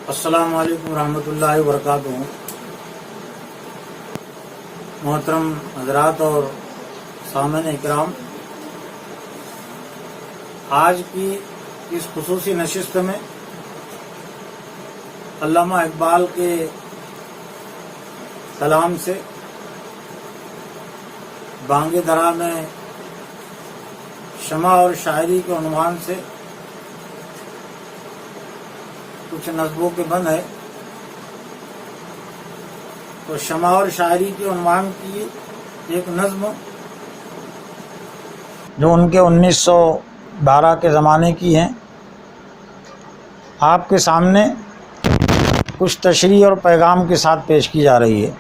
السلام علیکم ورحمۃ اللہ وبرکاتہ۔ محترم حضرات اور سامعین اکرام، آج کی اس خصوصی نشست میں علامہ اقبال کے کلام سے بانگ درا میں شمع اور شاعری کے عنوان سے کچھ نظموں کے بند ہے۔ تو شمع اور شاعری کے عنوان کی ایک نظم جو ان کے 1912 کے زمانے کی ہیں، آپ کے سامنے کچھ تشریح اور پیغام کے ساتھ پیش کی جا رہی ہے۔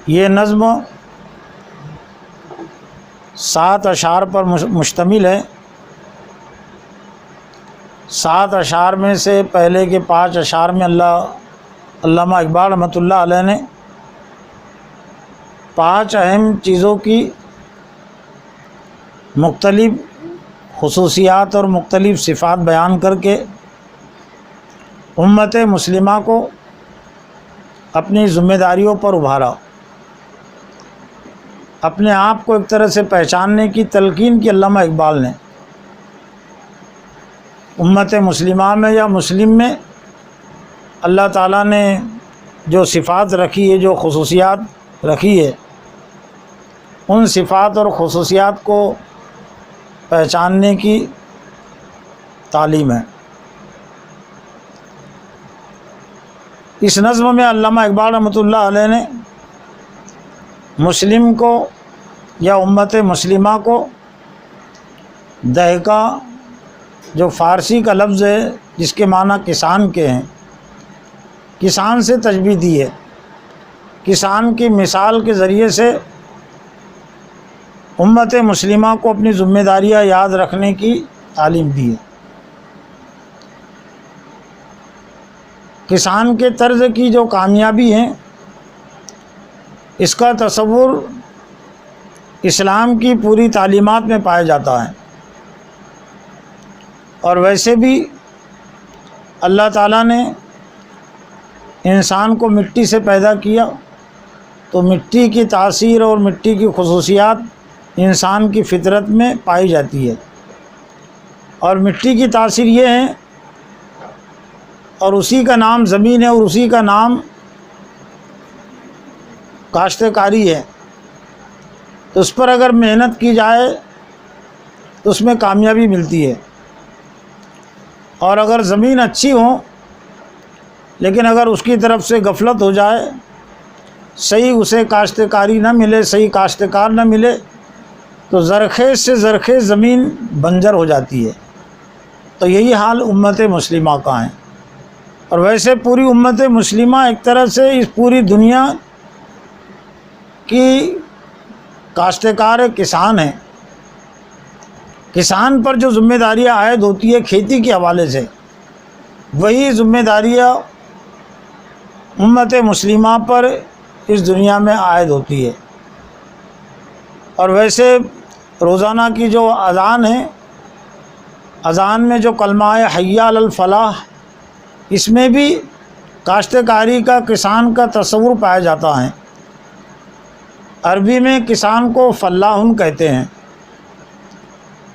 یہ نظم 7 اشعار پر مشتمل ہے۔ 7 اشعار میں سے پہلے کے 5 اشعار میں علامہ اقبال رحمۃ اللہ علیہ نے 5 اہم چیزوں کی مختلف خصوصیات اور مختلف صفات بیان کر کے امت مسلمہ کو اپنی ذمہ داریوں پر ابھارا، اپنے آپ کو ایک طرح سے پہچاننے کی تلقین کی علامہ اقبال نے۔ امت مسلمہ میں یا مسلم میں اللہ تعالیٰ نے جو صفات رکھی ہے، جو خصوصیات رکھی ہے، ان صفات اور خصوصیات کو پہچاننے کی تعلیم ہے۔ اس نظم میں علامہ اقبال رحمۃ اللہ علیہ نے مسلم کو یا امت مسلمہ کو دہقہ، جو فارسی کا لفظ ہے جس کے معنی کسان کے ہیں، کسان سے تشبیہ دی ہے۔ کسان کی مثال کے ذریعے سے امت مسلمہ کو اپنی ذمہ داریاں یاد رکھنے کی تعلیم دی ہے۔ کسان کے طرز کی جو کامیابی ہیں، اس کا تصور اسلام کی پوری تعلیمات میں پایا جاتا ہے۔ اور ویسے بھی اللہ تعالیٰ نے انسان کو مٹی سے پیدا کیا، تو مٹی کی تاثیر اور مٹی کی خصوصیات انسان کی فطرت میں پائی جاتی ہے۔ اور مٹی کی تاثیر یہ ہے، اور اسی کا نام زمین ہے، اور اسی کا نام کاشتکاری ہے۔ تو اس پر اگر محنت کی جائے تو اس میں کامیابی ملتی ہے۔ اور اگر زمین اچھی ہو لیکن اگر اس کی طرف سے غفلت ہو جائے، صحیح اسے کاشتکاری نہ ملے، صحیح کاشتکار نہ ملے، تو زرخیز سے زرخیز زمین بنجر ہو جاتی ہے۔ تو یہی حال امت مسلمہ کا ہے۔ اور ویسے پوری امت مسلمہ ایک طرح سے اس پوری دنیا کی کاشتکار کسان ہیں۔ کسان پر جو ذمہ داریاں عائد ہوتی ہے کھیتی کے حوالے سے، وہی ذمہ داریاں امت مسلمہ پر اس دنیا میں عائد ہوتی ہے۔ اور ویسے روزانہ کی جو اذان ہے، اذان میں جو کلمہ حی علی الفلاح، اس میں بھی کاشتکاری کا، کسان کا تصور پایا جاتا ہے۔ عربی میں کسان کو فلاحن کہتے ہیں۔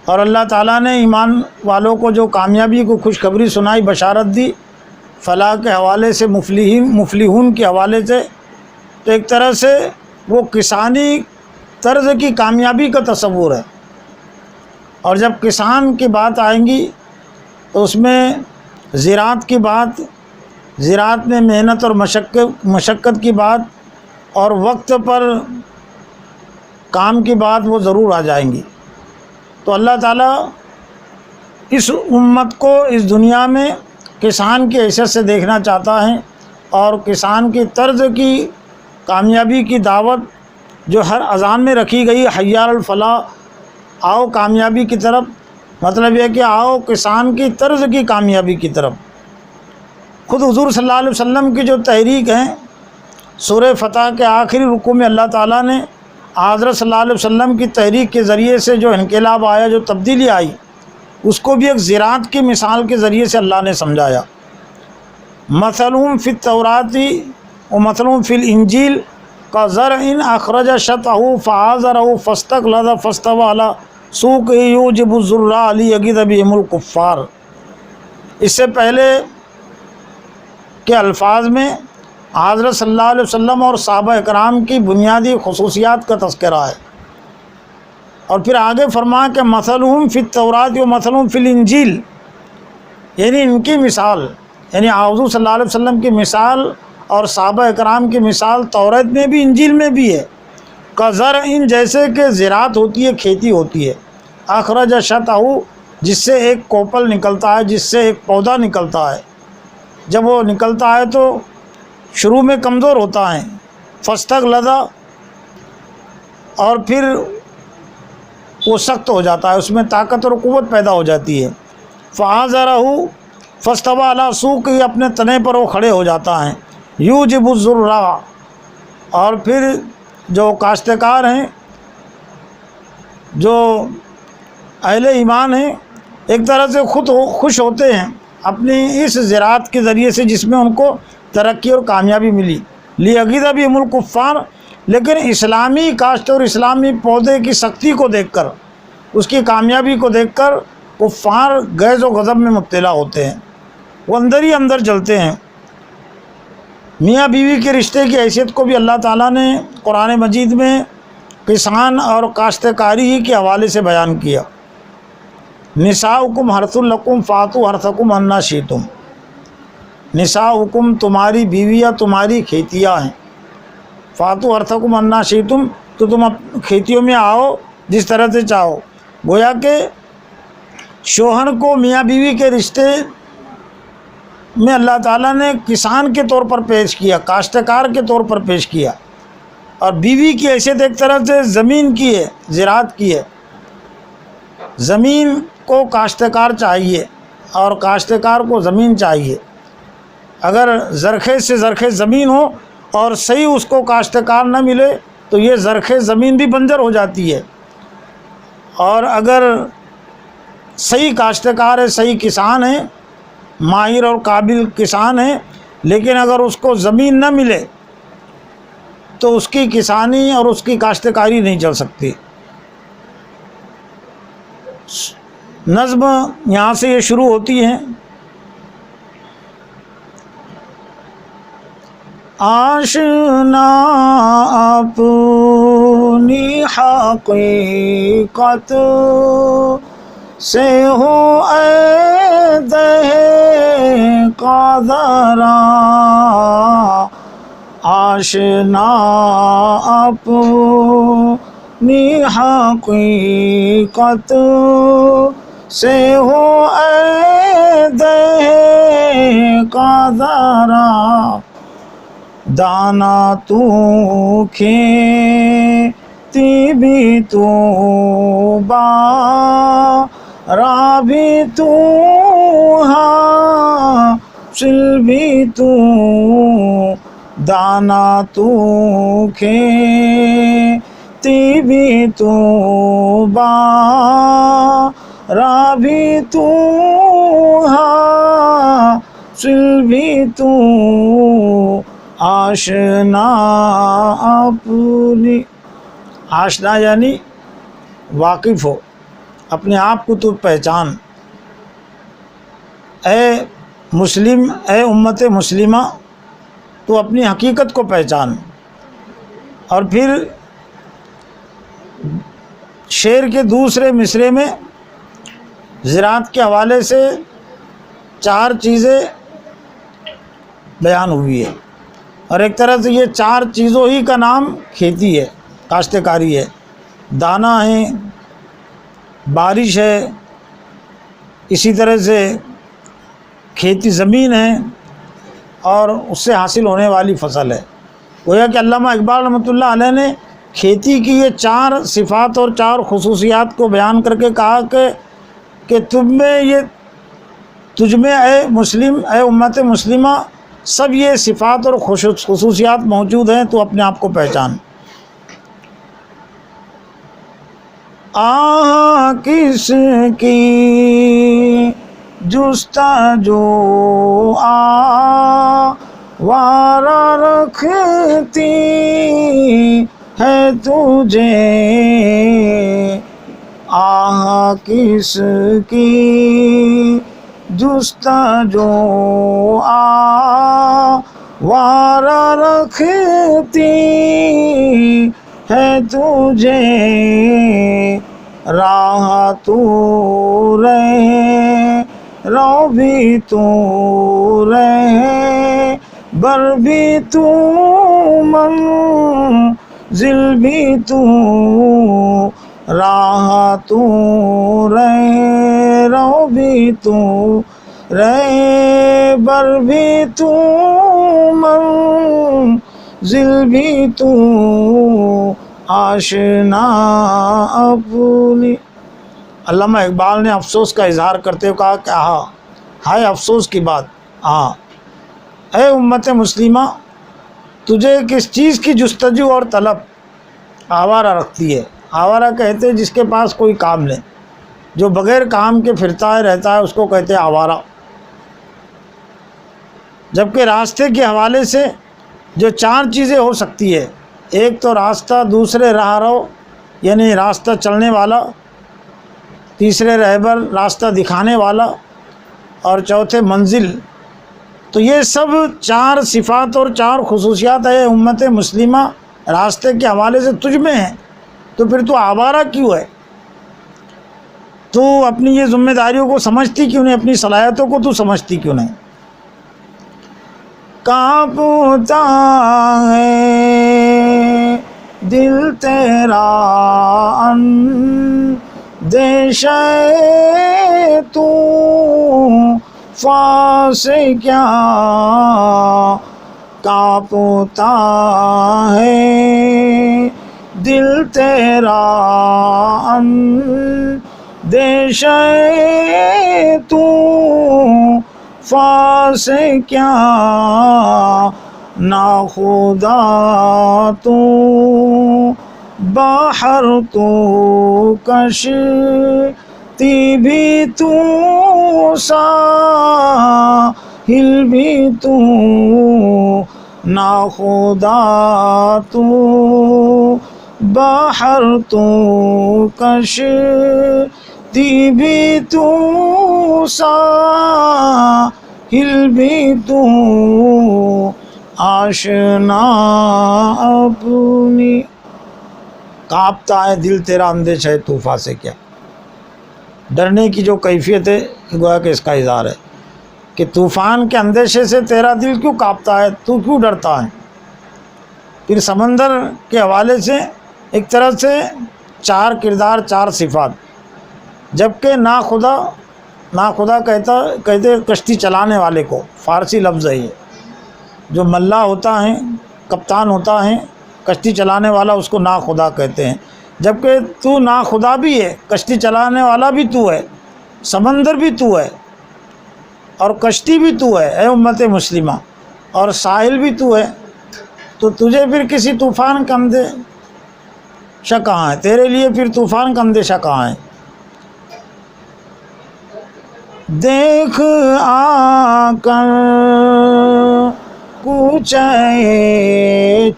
اور اللہ تعالیٰ نے ایمان والوں کو جو کامیابی کو خوشخبری سنائی، بشارت دی فلاح کے حوالے سے، مفلحون کے حوالے سے، تو ایک طرح سے وہ کسانی طرز کی کامیابی کا تصور ہے۔ اور جب کسان کی بات آئیں گی تو اس میں زراعت کی بات، زراعت میں محنت اور مشقت کی بات، اور وقت پر کام کی بات وہ ضرور آ جائیں گی۔ تو اللہ تعالیٰ اس امت کو اس دنیا میں کسان کی حیثیت سے دیکھنا چاہتا ہے، اور کسان کی طرز کی کامیابی کی دعوت جو ہر اذان میں رکھی گئی، حی علی الفلاح، آؤ کامیابی کی طرف، مطلب یہ کہ آؤ کسان کی طرز کی کامیابی کی طرف۔ خود حضور صلی اللہ علیہ وسلم کی جو تحریک ہیں، سورہ فتح کے آخری رکوع میں اللہ تعالیٰ نے حضرت صلی اللہ علیہ وسلم کی تحریک کے ذریعے سے جو انقلاب آیا، جو تبدیلی آئی، اس کو بھی ایک زراعت کی مثال کے ذریعے سے اللہ نے سمجھایا. مثلهم فی التوراۃ ومثلهم فی الانجیل کزرع اخرج شطأہ فآزرہ فاستغلظ فاستوى علی سوقہ یعجب الزراع لیغیظ بہم الکفار. اس سے پہلے کے الفاظ میں حضرت صلی اللہ علیہ وسلم اور صحابہ اکرام کی بنیادی خصوصیات کا تذکرہ ہے، اور پھر آگے فرمایا کہ مثلهم فی التوراۃ ومثلهم فی الانجیل، یعنی ان کی مثال، یعنی حضور صلی اللہ علیہ وسلم کی مثال اور صحابہ اکرام کی مثال توریت میں بھی انجیل میں بھی ہے. کزرع، جیسے کہ زراعت ہوتی ہے، کھیتی ہوتی ہے، اخرج شطأہ، جس سے ایک کوپل نکلتا ہے، جس سے ایک پودا نکلتا ہے. جب وہ نکلتا ہے تو شروع میں کمزور ہوتا ہے، فاستغلظ، اور پھر وہ سخت ہو جاتا ہے، اس میں طاقت اور قوت پیدا ہو جاتی ہے. فآزرہ فاستوى علی سوقہ، اپنے تنے پر وہ کھڑے ہو جاتا ہے. یعجب الزراع، اور پھر جو کاشتکار ہیں، جو اہل ایمان ہیں، ایک طرح سے خود خوش ہوتے ہیں اپنی اس زراعت کے ذریعے سے جس میں ان کو ترقی اور کامیابی ملی. لیغیظ بہم الکفار، لیکن اسلامی کاشت اور اسلامی پودے کی سختی کو دیکھ کر، اس کی کامیابی کو دیکھ کر کفار غیظ و غضب میں مبتلا ہوتے ہیں، وہ اندر ہی اندر جلتے ہیں. میاں بیوی کے رشتے کی حیثیت کو بھی اللہ تعالیٰ نے قرآن مجید میں کسان اور کاشتکاری ہی کے حوالے سے بیان کیا. نساؤکم حرث لکم فاتوا حرثکم انا شئتم. نساؤکم، تمہاری بیویاں تمہاری کھیتیاں ہیں، فاتوا حرثکم انا شئتم، تو تم کھیتیوں میں آؤ جس طرح سے چاہو. گویا کہ شوہر کو میاں بیوی کے رشتے میں اللہ تعالیٰ نے کسان کے طور پر پیش کیا، کاشتکار کے طور پر پیش کیا، اور بیوی کی حیثیت ایک طرح سے زمین کی ہے، زراعت کی ہے. زمین کو کاشتکار چاہیے اور کاشتکار کو زمین چاہیے. اگر زرخیز سے زرخیز زمین ہو اور صحیح اس کو کاشتکار نہ ملے تو یہ زرخیز زمین بھی بنجر ہو جاتی ہے. اور اگر صحیح کاشتکار ہے، صحیح کسان ہے، ماہر اور قابل کسان ہے، لیکن اگر اس کو زمین نہ ملے تو اس کی کسانی اور اس کی کاشتکاری نہیں چل سکتی. نظم یہاں سے یہ شروع ہوتی ہے. آشنا اپنی حقیقت سے ہو اے دہقاں ذرا، آشنا اپنی حقیقت سے ہو اے دہقاں ذرا، دانا تو کھیتی بھی تو بارہ بھی تو حاصل بھی تو، دانا تو کھیتی بھی تو بارہ بھی تو حاصل بھی تو، آشنا اپنی، آشنا یعنی واقف ہو، اپنے آپ کو تو پہچان. اے مسلم، اے امت مسلمہ، تو اپنی حقیقت کو پہچان. اور پھر شعر کے دوسرے مصرعے میں زراعت کے حوالے سے 4 چیزیں بیان ہوئی ہے، اور ایک طرح سے یہ 4 چیزوں ہی کا نام کھیتی ہے، کاشتکاری ہے. دانہ ہے، بارش ہے، اسی طرح سے کھیتی زمین ہے، اور اس سے حاصل ہونے والی فصل ہے. گویا کہ علامہ اقبال رحمۃ اللہ علیہ نے کھیتی کی یہ 4 صفات اور 4 خصوصیات کو بیان کر کے کہا کہ تجھ میں اے مسلم، اے امت مسلمہ، سب یہ صفات اور خصوصیات موجود ہیں، تو اپنے آپ کو پہچان. کس کی جستجو آوارہ رکھتی ہے تجھے، آہ کس کی جستجو آوارہ رکھتی ہے تجھے، راہ تو رہے رو بھی تو رہے بر بھی تو منزل بھی تو، راہ تو رہے رو بھی تو رہے بر بھی تو منزل بھی تو، آشنا اپنی۔ علامہ اقبال نے افسوس کا اظہار کرتے ہوئے کہا کہ ہائے افسوس کی بات، اے امت مسلمہ، تجھے کس چیز کی جستجو اور طلب آوارہ رکھتی ہے؟ آوارہ کہتے ہیں جس کے پاس کوئی کام نہیں، جو بغیر کام کے پھرتا ہے رہتا ہے، اس کو کہتے ہیں آوارہ۔ جبکہ راستے کے حوالے سے جو 4 چیزیں ہو سکتی ہے، ایک تو راستہ، دوسرے راہ رو یعنی راستہ چلنے والا، تیسرے رہبر راستہ دکھانے والا، اور چوتھے منزل۔ تو یہ سب 4 صفات اور 4 خصوصیات ہے امت مسلمہ راستے کے حوالے سے تجھ میں ہیں، تو پھر تو آوارہ کیوں ہے؟ تو اپنی یہ ذمہ داریوں کو سمجھتی کیوں نہیں؟ اپنی صلاحیتوں کو تو سمجھتی کیوں نہیں؟ کانپتا ہے دل تیرا اندیشہ طوفان سے کیا، کانپتا ہے دل تیرا اندیشہ طوفان سے کیا، ناخدا تو باہر تو کشتی بھی تو ساحل بھی تو، ناخدا تو باہر تو کشتی بھی تو ساحل بھی تو، آشنا اپنی۔ کانپتا ہے دل تیرا اندیشہ ہے طوفان سے کیا، ڈرنے کی جو کیفیت ہے گویا کہ اس کا اظہار ہے کہ طوفان کے اندیشے سے تیرا دل کیوں کانپتا ہے، تو کیوں ڈرتا ہے؟ پھر سمندر کے حوالے سے ایک طرح سے 4 کردار، 4 صفات، جبکہ ناخدا کہتے کشتی چلانے والے کو، فارسی لفظ ہے یہ، جو ملا ہوتا ہے، کپتان ہوتا ہے، کشتی چلانے والا، اس کو ناخدا کہتے ہیں۔ جبکہ تو ناخدا بھی ہے، کشتی چلانے والا بھی تو ہے، سمندر بھی تو ہے، اور کشتی بھی تو ہے اے امت مسلمہ، اور ساحل بھی تو ہے، تو تجھے پھر کسی طوفان کا اندیشہ کہاں ہے؟ تیرے لیے پھر طوفان کا اندیشہ کہاں ہے؟ دیکھ آ کر کوچے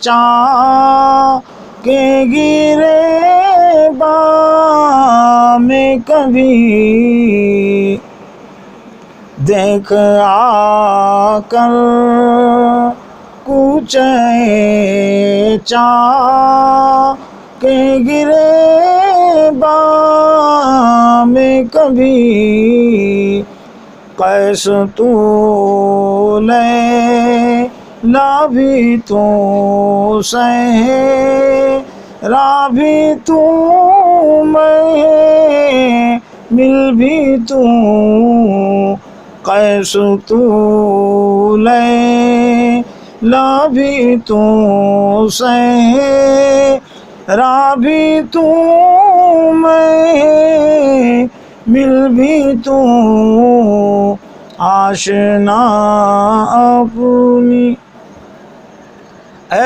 چاں کے گرے بام کبھی، دیکھ آ کر کوچے چاں کے گرے بام کبھی، قیس لیلا بھی تو صحرا بھی تو، محمل بھی تو، قیس لیلا بھی تو صحرا بھی تو، محمل بھی تو، آشنا اپنی۔ اے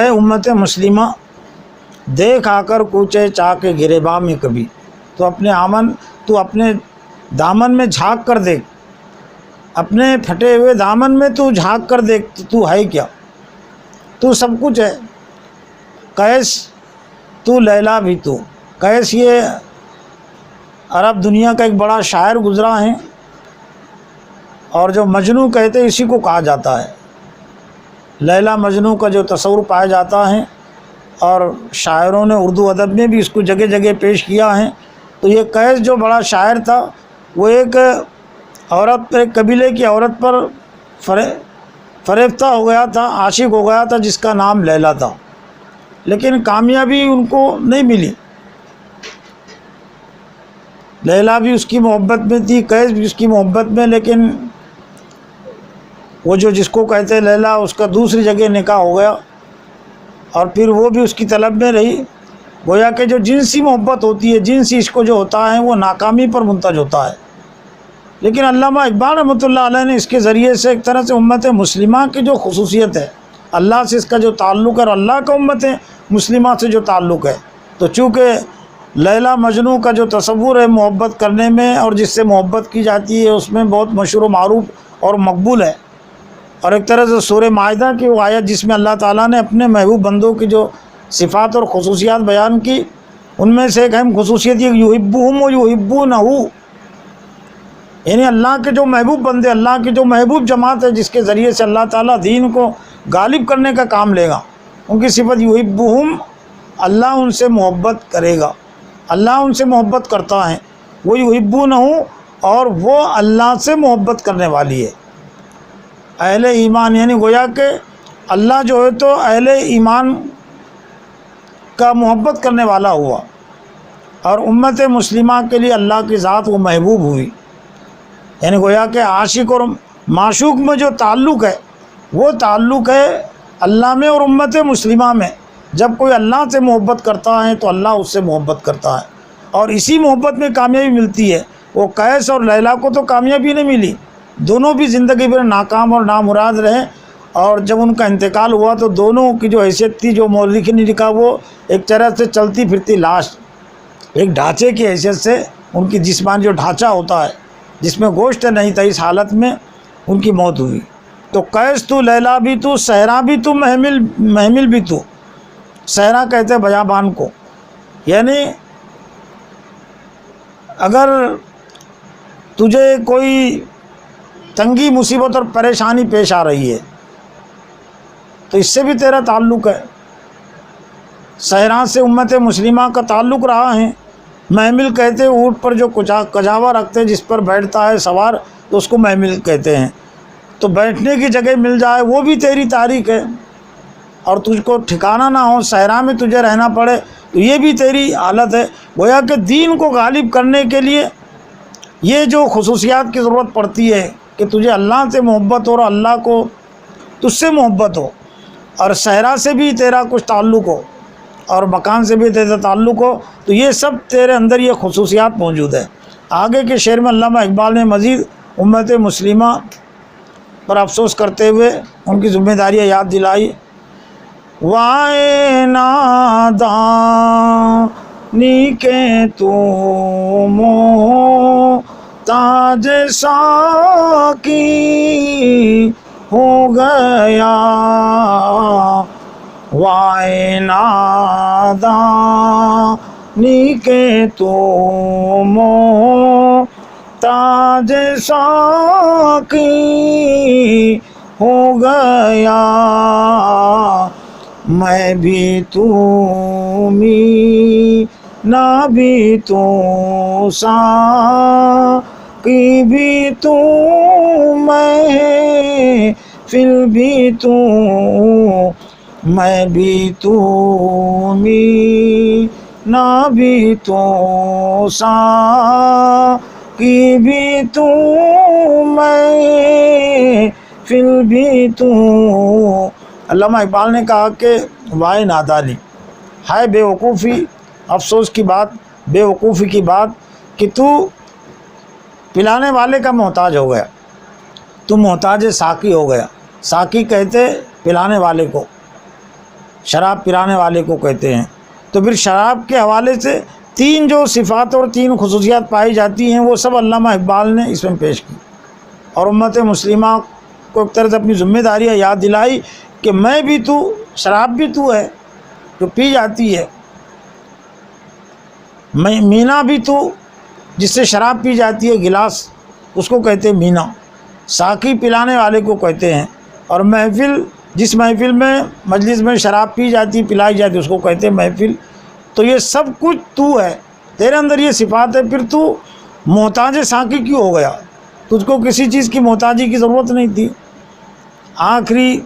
امت مسلمہ، دیکھ آ کر کوچے چاہ کے گریباں میں کبھی، تو اپنے دامن میں جھانک کر دیکھ، اپنے پھٹے ہوئے دامن میں تو جھانک کر دیکھ، تو ہے کیا؟ تو سب کچھ ہے۔ قیس تو لیلا بھی تو۔ قیس یہ عرب دنیا کا ایک بڑا شاعر گزرا ہے، اور جو مجنوں کہتے اسی کو کہا جاتا ہے۔ لیلا مجنوں کا جو تصور پایا جاتا ہے، اور شاعروں نے اردو ادب میں بھی اس کو جگہ جگہ پیش کیا ہے۔ تو یہ قیس جو بڑا شاعر تھا، وہ ایک عورت، ایک قبیلے کی عورت پر فریفتہ ہو گیا تھا، عاشق ہو گیا تھا، جس کا نام لیلا تھا، لیکن کامیابی ان کو نہیں ملی۔ لیلا بھی اس کی محبت میں تھی، قیس بھی اس کی محبت میں، لیکن وہ جس کو کہتے ہیں لیلا، اس کا دوسری جگہ نکاح ہو گیا، اور پھر وہ بھی اس کی طلب میں رہی۔ گویا کہ جو جنسی محبت ہوتی ہے، جنسی عشق جو ہوتا ہے، وہ ناکامی پر منتج ہوتا ہے۔ لیکن علامہ اقبال رحمۃ اللہ علیہ نے اس کے ذریعے سے ایک طرح سے امت مسلمہ کی جو خصوصیت ہے، اللہ سے اس کا جو تعلق ہے، اور اللہ کا امت مسلمہ سے جو تعلق ہے، تو چونکہ لیلا مجنوں کا جو تصور ہے محبت کرنے میں، اور جس سے محبت کی جاتی ہے، اس میں بہت مشہور و معروف اور مقبول ہے۔ اور ایک طرح سے سورہ مائدہ کی وہ آیت جس میں اللہ تعالیٰ نے اپنے محبوب بندوں کی جو صفات اور خصوصیات بیان کی، ان میں سے ایک اہم خصوصیت یہ یحبہم و یحبونہ، یعنی اللہ کے جو محبوب بندے، اللہ کی جو محبوب جماعت ہے، جس کے ذریعے سے اللہ تعالیٰ دین کو غالب کرنے کا کام لے گا، ان کی صفت یحبہم، اللہ ان سے محبت کرے گا، اللہ ان سے محبت کرتا ہے، وہ یحبونہ، اور وہ اللہ سے محبت کرنے والی ہے۔ اہل ایمان، یعنی گویا کہ اللہ جو ہے تو اہل ایمان کا محبت کرنے والا ہوا، اور امت مسلمہ کے لیے اللہ کی ذات وہ محبوب ہوئی۔ یعنی گویا کہ عاشق اور معشوق میں جو تعلق ہے، وہ تعلق ہے اللہ میں اور امت مسلمہ میں۔ جب کوئی اللہ سے محبت کرتا ہے تو اللہ اس سے محبت کرتا ہے، اور اسی محبت میں کامیابی ملتی ہے۔ وہ قیس اور لیلا کو تو کامیابی نہیں ملی، دونوں بھی زندگی بھر ناکام اور نامراد رہے، اور جب ان کا انتقال ہوا تو دونوں کی جو حیثیت تھی، جو مورخ نے لکھا، وہ ایک طرح سے چلتی پھرتی لاش، ایک ڈھانچے کی حیثیت سے، ان کی جسمانی جو ڈھانچہ ہوتا ہے جس میں گوشت نہیں تھا، اس حالت میں ان کی موت ہوئی۔ تو قیس تو لیلا بھی تو، صحرا بھی تو، محمل بھی تو۔ صحرا کہتے ہیں بیابان کو، یعنی اگر تجھے کوئی تنگی، مصیبت اور پریشانی پیش آ رہی ہے تو اس سے بھی تیرا تعلق ہے۔ صحرا سے امت مسلمہ کا تعلق رہا ہے۔ محمل کہتے ہیں اونٹ پر جو کجاوا رکھتے ہیں، جس پر بیٹھتا ہے سوار، تو اس کو محمل کہتے ہیں۔ تو بیٹھنے کی جگہ مل جائے وہ بھی تیری تاریخ ہے، اور تجھ کو ٹھکانہ نہ ہو، صحرا میں تجھے رہنا پڑے، تو یہ بھی تیری حالت ہے۔ گویا کہ دین کو غالب کرنے کے لیے یہ جو خصوصیات کی ضرورت پڑتی ہے کہ تجھے اللہ سے محبت ہو، اور اللہ کو تجھ سے محبت ہو، اور صحرا سے بھی تیرا کچھ تعلق ہو، اور مکان سے بھی تیرا تعلق ہو، تو یہ سب تیرے اندر یہ خصوصیات موجود ہے۔ آگے کے شعر میں علامہ اقبال نے مزید امت مسلمہ پر افسوس کرتے ہوئے ان کی ذمہ داریاں یاد دلائی۔ وائے نادانی کے تو محتاج ساقی ہو گیا، وائے نادانی کے تو محتاج ساقی ہو گیا، میں بھی تو مینا بھی تو ساقی بھی تو محفل بھی تو، میں بھی تو مینا بھی تو ساقی بھی تو محفل بھی تو۔ علامہ اقبال نے کہا کہ وائے نادانی، ہے بے وقوفی، افسوس کی بات، بے وقوفی کی بات کہ تو پلانے والے کا محتاج ہو گیا، تو محتاج ساقی ہو گیا۔ ساقی کہتے پلانے والے کو، شراب پلانے والے کو کہتے ہیں۔ تو پھر شراب کے حوالے سے تین جو صفات اور تین خصوصیات پائی جاتی ہیں وہ سب علامہ اقبال نے اس میں پیش کی، اور امت مسلمہ کو ایک طرح سے اپنی ذمہ داریاں یاد دلائی کہ میں بھی تو، شراب بھی تو ہے جو پی جاتی ہے، مینا بھی تو جس سے شراب پی جاتی ہے، گلاس اس کو کہتے ہیں مینا، ساقی پلانے والے کو کہتے ہیں، اور محفل جس محفل میں مجلس میں شراب پی جاتی پلائی جاتی اس کو کہتے ہیں محفل۔ تو یہ سب کچھ تو ہے، تیرے اندر یہ صفات ہے، پھر تو محتاج ساقی کیوں ہو گیا؟ تجھ کو کسی چیز کی محتاجی کی ضرورت نہیں تھی۔ آخری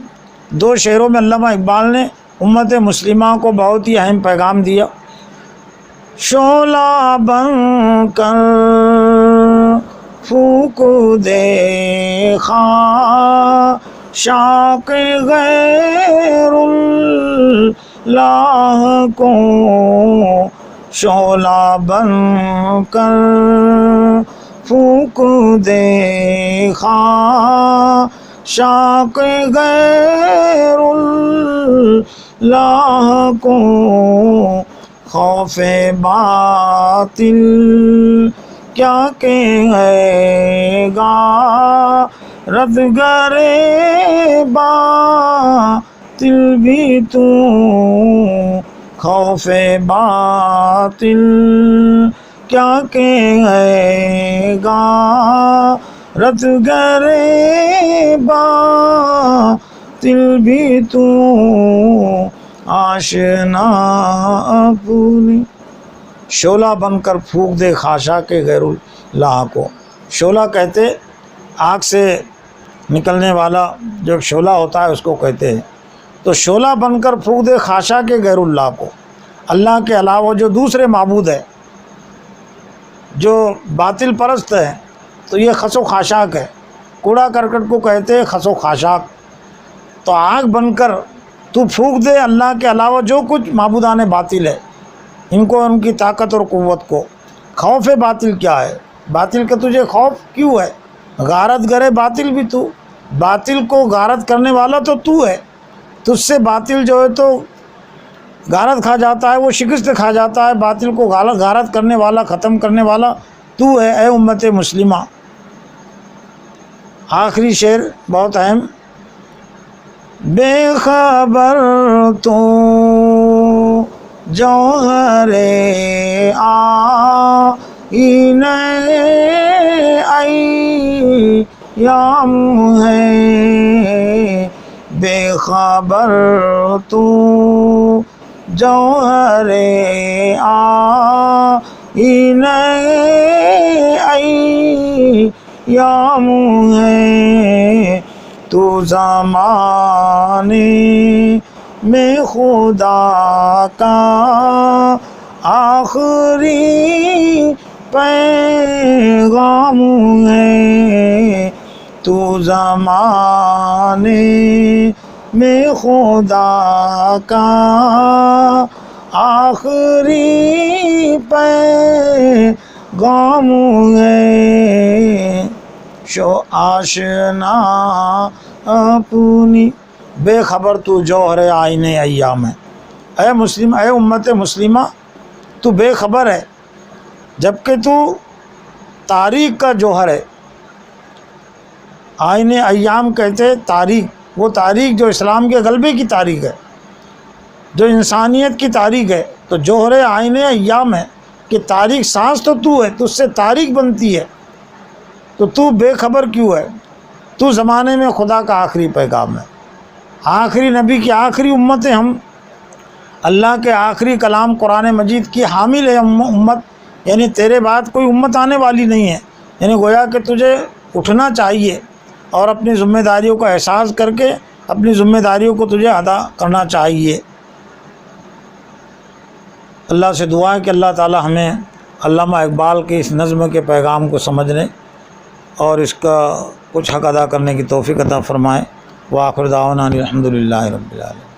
دو شعروں میں علامہ اقبال نے امت مسلمہ کو بہت ہی اہم پیغام دیا۔ شعلہ بن کر پھونک دے خاشاک غیر اللہ کو، شعلہ بن کر پھونک دے خاشاک غیر اللہ کو، خوف باطل کیا کہے گا ردگر باطل بھی تو، خوف باطل کیا کہے گا ردگر باطل بھی تو، آشنا اپنی شعلہ بن کر پھونک دے خاشاک غیر اللہ کو۔ شعلہ کہتے آگ سے نکلنے والا جو ایک شعلہ ہوتا ہے اس کو کہتے ہیں۔ تو شعلہ بن کر پھونک دے خاشاک غیر اللہ کو، اللہ کے علاوہ جو دوسرے معبود ہے، جو باطل پرست ہے، تو یہ خس و خاشاک ہے، کوڑا کرکٹ کو کہتے ہیں خس و خاشاک۔ تو آگ بن کر تو پھونک دے اللہ کے علاوہ جو کچھ معبودان باطل ہے، ان کو، ان کی طاقت اور قوت کو۔ خوف باطل کیا ہے؟ باطل کا تجھے خوف کیوں ہے؟ غارت گرے باطل بھی تو، باطل کو غارت کرنے والا تو ہے، تجھ سے باطل جو ہے تو غارت کھا جاتا ہے، وہ شکست کھا جاتا ہے، باطل کو غارت کرنے والا، ختم کرنے والا تو ہے اے امت مسلمہ۔ آخری شعر بہت اہم، بے خبر تو جوہر آئینہ ایام ہے، بے خبر تو جوہر آئینہ ایام ہے، تو زمانے میں خدا کا آخری پیغام ہے، تو زمانے میں خدا کا آخری پیغام ہے، شو آشنا اپنی بے خبر تو جوہر آئینہ ایام ہے۔ اے مسلم، اے امت مسلمہ، تو بے خبر ہے جبکہ تو تاریخ کا جوہر ہے۔ آئینہ ایام کہتے تاریخ، وہ تاریخ جو اسلام کے غلبے کی تاریخ ہے، جو انسانیت کی تاریخ ہے۔ تو جوہر آئینہ ایام ہے کہ تاریخ سانس تو ہے، تجھ سے تاریخ بنتی ہے، تو بے خبر کیوں ہے؟ تو زمانے میں خدا کا آخری پیغام ہے، آخری نبی کی آخری امت ہے ہم، اللہ کے آخری کلام قرآن مجید کی حامل ہے امت، یعنی تیرے بعد کوئی امت آنے والی نہیں ہے، یعنی گویا کہ تجھے اٹھنا چاہیے اور اپنی ذمہ داریوں کا احساس کر کے اپنی ذمہ داریوں کو تجھے ادا کرنا چاہیے۔ اللہ سے دعا ہے کہ اللہ تعالی ہمیں علامہ اقبال کے اس نظم کے پیغام کو سمجھنے اور اس کا کچھ حق ادا کرنے کی توفیق عطا فرمائے۔ وآخر دعوانا الحمدللہ رب العالمین۔